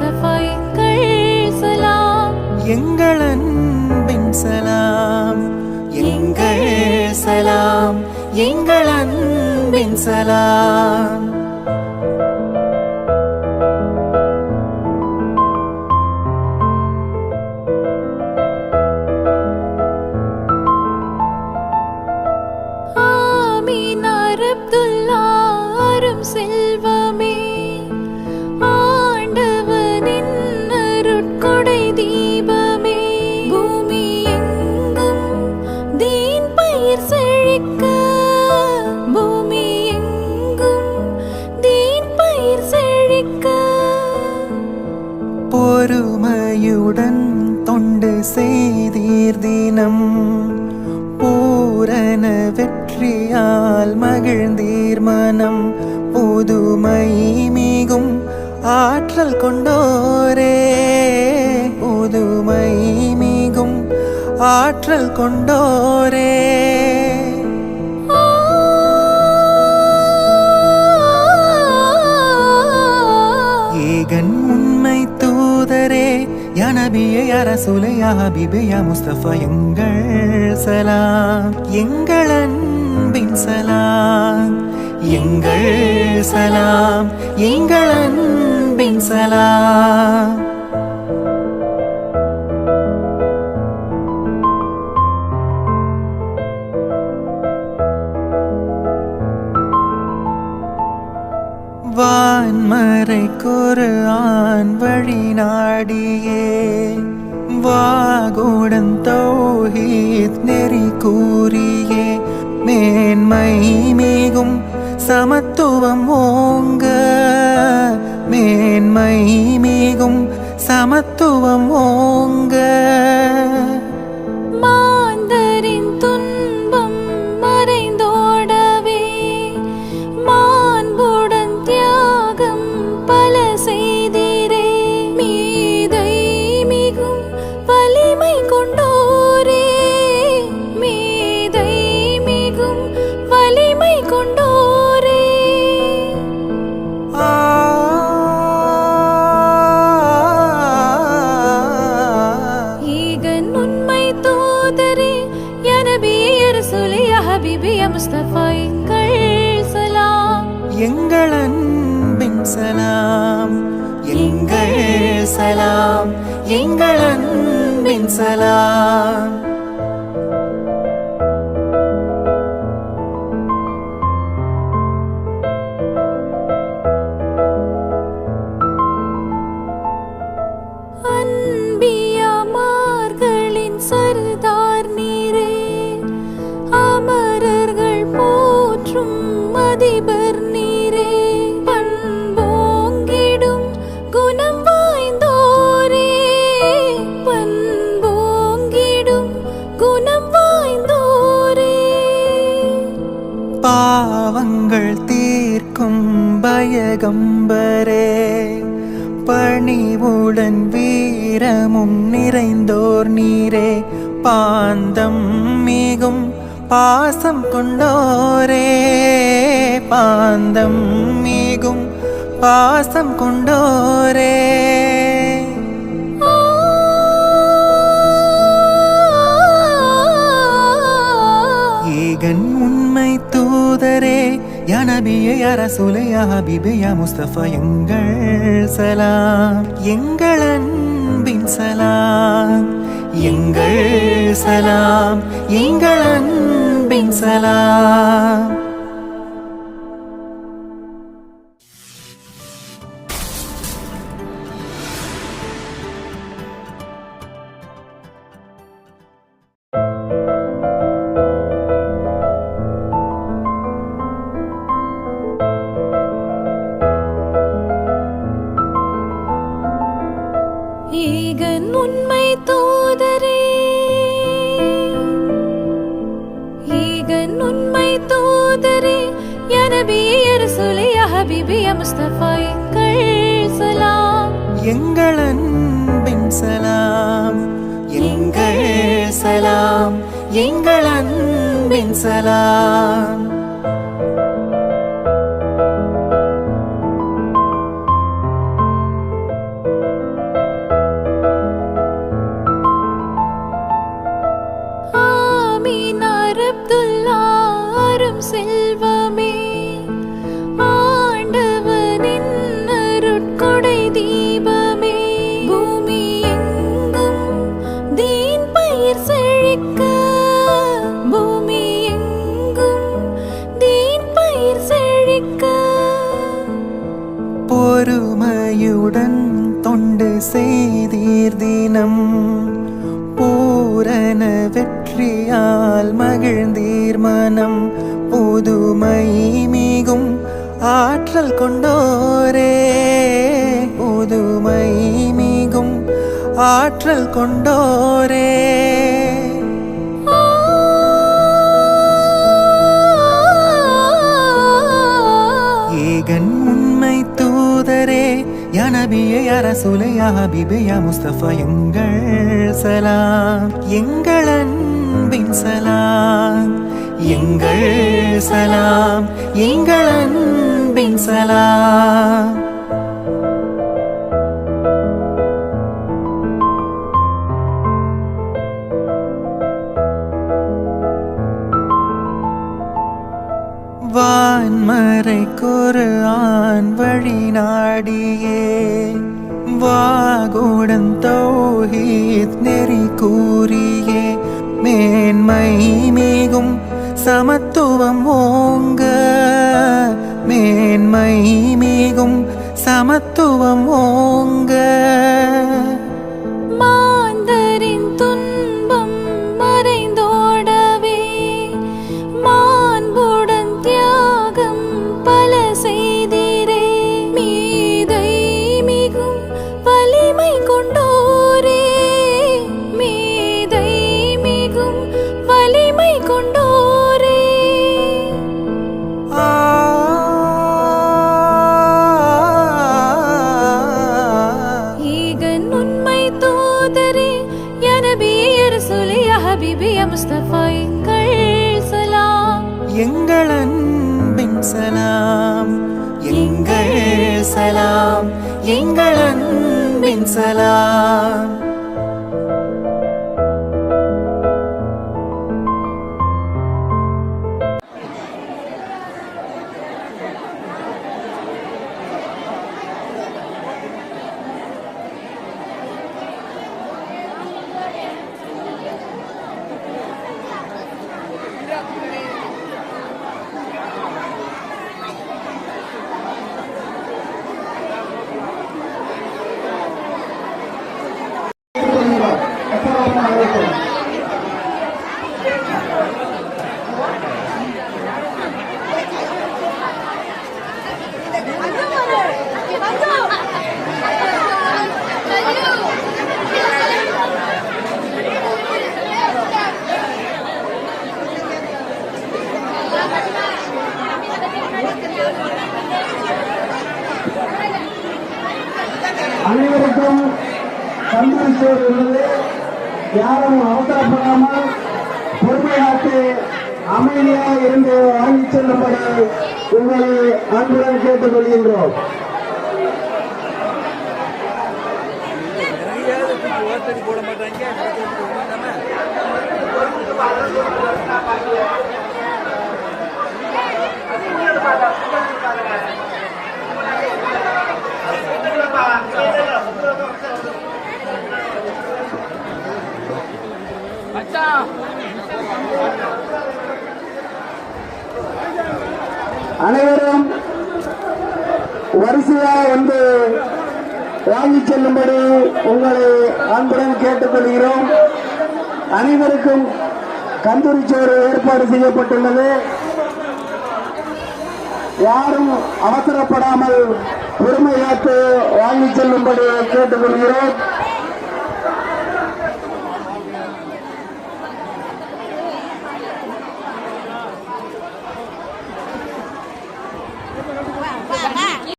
முஸ்தபா எங்கள் சலாம். எங்கள் அன்பின் சலாம், எங்கள் சலாம், எங்கள் அன்பின் சலாம். செல்வமே ஆண்டவனின் அருட்கொடை தீபமே, பூமி எங்கும் தீன் பயிர் செழிக்க, பூமி எங்கும் தீன் பயிர் செழிக்க. பொறுமையுடன் தொண்டு செய்தீர் தினம், பூரண வெற்றியால் மகிழ்ந்தீர் மனம். புதுமை மிகும் ஆற்றல் கொண்டோரே, புதுமை மிகும் ஆற்றல் கொண்டோரே. ஏகன் உண்மை தூதரே, யா நபியே யா ரசூலே யா ஹபீபே யா முஸ்தபா எங்கள் சலாம், எங்கள் அன்பின் சலாம், எங்கள் சலாம், எங்கள் அன்பின் சலாம். வான்மறை குர்ஆன் வழி நாடியே, வாகுடன் தௌஹீத் நெறி கூறியே, மேன்மை மிகும் சமத்துவம் ஓங்க, மேன்மை மிகும் சமத்துவம் ஓங்க. மாந்தரின் துன்பம் மறைந்தோடவே, மாண்புடன் தியாகம் பல செய்தீரே, மீதை மிகும் வலிமை கொண்டோரே, மீதை மிகும் வலிமை கொண்டோரே. முஸ்தபா எங்கள் சலாம், எங்கள் அன்பின் சலாம், எங்கள் சலாம், எங்கள் அன்பின் சலாம். அன்பியாமார்களின் சர்தார் நீரே, அமரர்கள் போற்றும் அதிபர் நீரே, பண்போங்கிடும் குணம் வாய்ந்தோரே, பண்போங்கிடும் குணம் வாய்ந்தோரே. பாவங்கள் தீர்க்கும் பயகம்பரே, பணிவுடன் வீரமும் நிறைந்தோர் நீரே, பாந்தம் மிகும் பாசம் கொண்டோரே, பாந்தம் மிகும் பாசம் கொண்டோரே. ஏகன் உண்மை தூதரே, யா நபியே யா ரசூலே யா ஹபீபே யா முஸ்தபா எங்கள் சலாம், எங்கள் அன்பின் சலாம், எங்கள் சலாம், எங்கள் அன்பின் சலாம். ஏகன் உண்மை தூதரே, ஏகன் உண்மை தூதரே, யா நபியே யா ரசூலே யா ஹபீபே யா முஸ்தபா எங்கள் சலாம், எங்கள் அன்பின் சலாம், எங்கள் சலாம், எங்கள் அன்பின் சலாம். புதுமை மிகும் ஆற்றல் கொண்டோரே, புதுமை மிகும் ஆற்றல் கொண்டோரே. ஏகன் உண்மை தூதரே, யா நபியே, யா ரசூலே, யா ஹபீபே, யா முஸ்தபா, எங்கள் சலாம், எங்கள் அன்பின் சலாம், எங்கள் சலாம், எங்கள் அன்பின் சலாம். வான்மறை குர்ஆன் வழி நாடியே, வாகுடன் தௌஹீத் நெறி கூறியே, மேன்மை மிகும் சமத்துவம் ஓங்க, மேன்மை மிகும் சமத்துவம் ஓங்க. மாந்தரின் துன்பம் மறைந்தோடவே, மாண்புடன் தியாகம் பல செய்தீரே, மீதை மிகும் வலிமை கொண்டோரே, மீதை மிகும் வலிமை கொண்டோரே. ஈகன் உண்மை தூதரே, யா நபியே, யா ரசூலே, யா ஹபீபே, யா முஸ்தபா, எங்கள் சலாம், எங்கள் அன்பின் சலாம், எங்கள் சலாம், எங்கள் அன்பின் சலாம். அனைவருக்கும் சந்தோஷம் உள்ளது. யாரும் அவசரப்படாமல் பொறுமையாற்றி அமைதியாக இருந்து வாங்கிச் செல்லும்படி உங்களை அன்புடன் கேட்டுக் கொள்கின்றோம். அனைவரும் வரிசையா வந்து வாங்கிச் செல்லும்படி உங்களை அன்புடன் கேட்டுக்கொள்கிறோம். அனைவருக்கும் கந்தூரி சோறு ஏற்பாடு செய்யப்பட்டுள்ளது. யாரும் அவசரப்படாமல் பொறுமையாற்று வாங்கிச் செல்லும்படி கேட்டுக்கொள்கிறோம்.